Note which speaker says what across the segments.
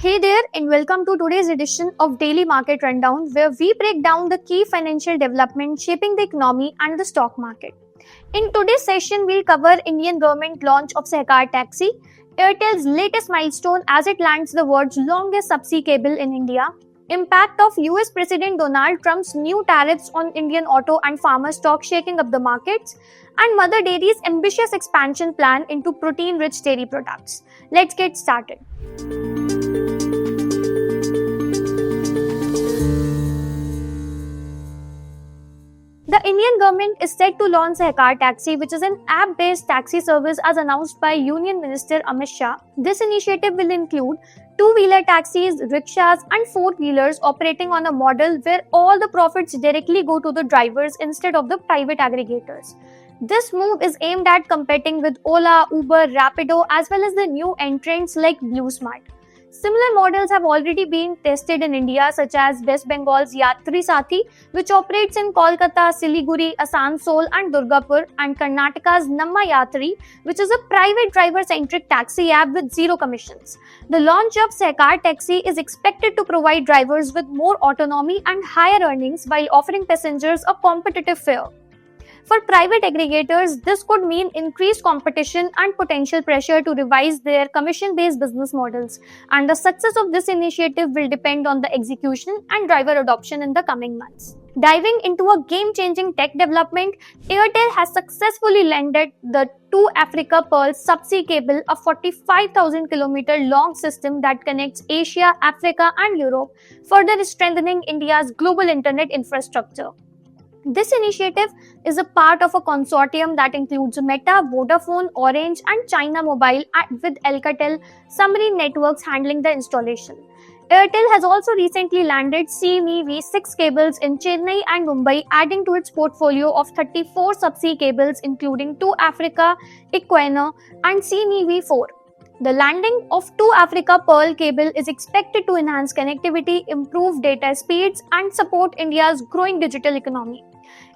Speaker 1: Hey there, and welcome to today's edition of Daily Market Rundown, where we break down the key financial developments shaping the economy and the stock market. In today's session, we'll cover Indian government launch of Sehkar Taxi, Airtel's latest milestone as it lands the world's longest subsea cable in India, impact of US President Donald Trump's new tariffs on Indian auto and farmer stock shaking up the markets, and Mother Dairy's ambitious expansion plan into protein-rich dairy products. Let's get started. The Indian government is set to launch Sehkar Taxi, which is an app-based taxi service as announced by Union Minister Amit Shah. This initiative will include two-wheeler taxis, rickshaws and four-wheelers operating on a model where all the profits directly go to the drivers instead of the private aggregators. This move is aimed at competing with Ola, Uber, Rapido as well as the new entrants like BlueSmart. Similar models have already been tested in India, such as West Bengal's Yatri Sathi, which operates in Kolkata, Siliguri, Asansol and Durgapur, and Karnataka's Namma Yatri, which is a private driver-centric taxi app with zero commissions. The launch of Sehkar Taxi is expected to provide drivers with more autonomy and higher earnings while offering passengers a competitive fare. For private aggregators, this could mean increased competition and potential pressure to revise their commission-based business models, and the success of this initiative will depend on the execution and driver adoption in the coming months. Diving into a game-changing tech development, Airtel has successfully landed the 2Africa Pearl subsea cable, a 45,000-kilometer long system that connects Asia, Africa and Europe, further strengthening India's global internet infrastructure. This initiative is a part of a consortium that includes Meta, Vodafone, Orange and China Mobile with Alcatel Submarine Networks handling the installation. Airtel has also recently landed CME-V6 cables in Chennai and Mumbai, adding to its portfolio of 34 subsea cables including 2Africa, Equinor and CME-V4. The landing of 2Africa Pearl cable is expected to enhance connectivity, improve data speeds and support India's growing digital economy.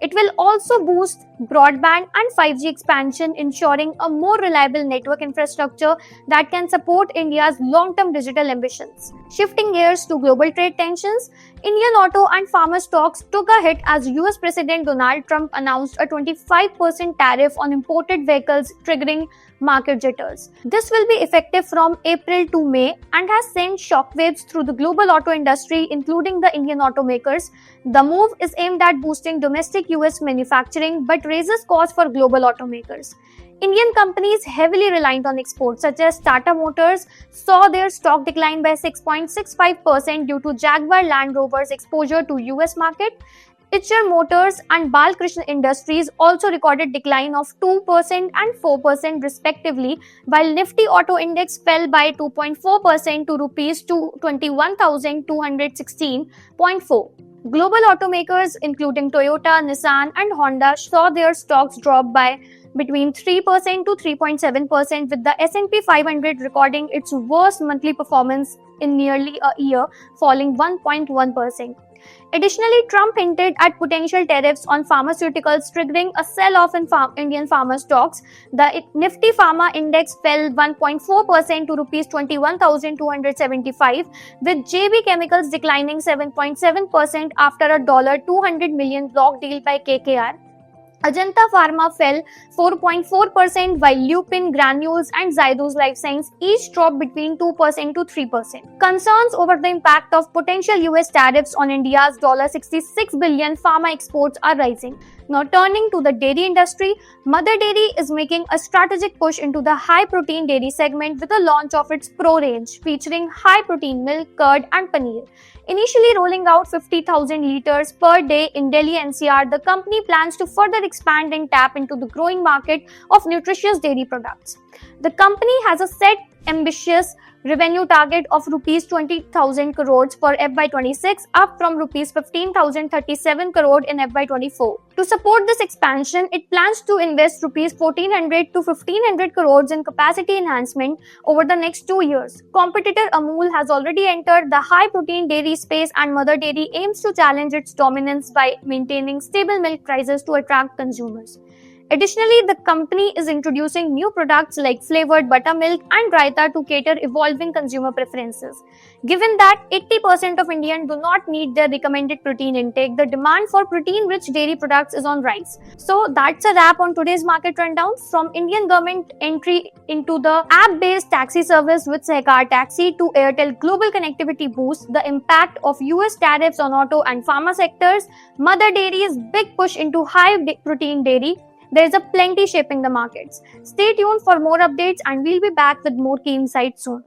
Speaker 1: It will also boost broadband and 5G expansion, ensuring a more reliable network infrastructure that can support India's long-term digital ambitions. Shifting gears to global trade tensions, Indian auto and farmer stocks took a hit as US President Donald Trump announced a 25% tariff on imported vehicles, triggering market jitters. This will be effective from April to May and has sent shockwaves through the global auto industry, including the Indian automakers. The move is aimed at boosting domestic US manufacturing but raises costs for global automakers. Indian companies heavily reliant on exports such as Tata Motors saw their stock decline by 6.65% due to Jaguar Land Rover's exposure to US market. Eicher Motors and Balkrishna Industries also recorded decline of 2% and 4% respectively, while Nifty Auto Index fell by 2.4% to rupees 21,216.4. Global automakers including Toyota, Nissan and Honda saw their stocks drop by between 3% to 3.7%, with the S&P 500 recording its worst monthly performance in nearly a year, falling 1.1%. Additionally, Trump hinted at potential tariffs on pharmaceuticals, triggering a sell-off in Indian pharma stocks. The Nifty Pharma Index fell 1.4% to rupees 21,275, with JB Chemicals declining 7.7% after a $200 million block deal by KKR. Ajanta Pharma fell 4.4%, while Lupin, Granules and Zydus Life Sciences each dropped between 2% to 3%. Concerns over the impact of potential US tariffs on India's $66 billion pharma exports are rising. Now turning to the dairy industry, Mother Dairy is making a strategic push into the high-protein dairy segment with the launch of its Pro range, featuring high-protein milk, curd and paneer. Initially rolling out 50,000 liters per day in Delhi NCR, the company plans to further expand and tap into the growing market of nutritious dairy products. The company has a set ambitious revenue target of rupees 20,000 crores for FY26, up from rupees 15,037 crore in FY24. To support this expansion, it plans to invest rupees 1,400 to 1,500 crores in capacity enhancement over the next 2 years. Competitor Amul has already entered the high-protein dairy space, and Mother Dairy aims to challenge its dominance by maintaining stable milk prices to attract consumers. Additionally, the company is introducing new products like flavored buttermilk and raita to cater evolving consumer preferences. Given that 80% of Indians do not meet their recommended protein intake, the demand for protein-rich dairy products is on rise. So that's a wrap on today's market rundown. From Indian government entry into the app-based taxi service with Sehkar Taxi to Airtel global connectivity boost, the impact of US tariffs on auto and pharma sectors, Mother Dairy's big push into high-protein dairy, there is a plenty shaping the markets. Stay tuned for more updates and we'll be back with more key insights soon.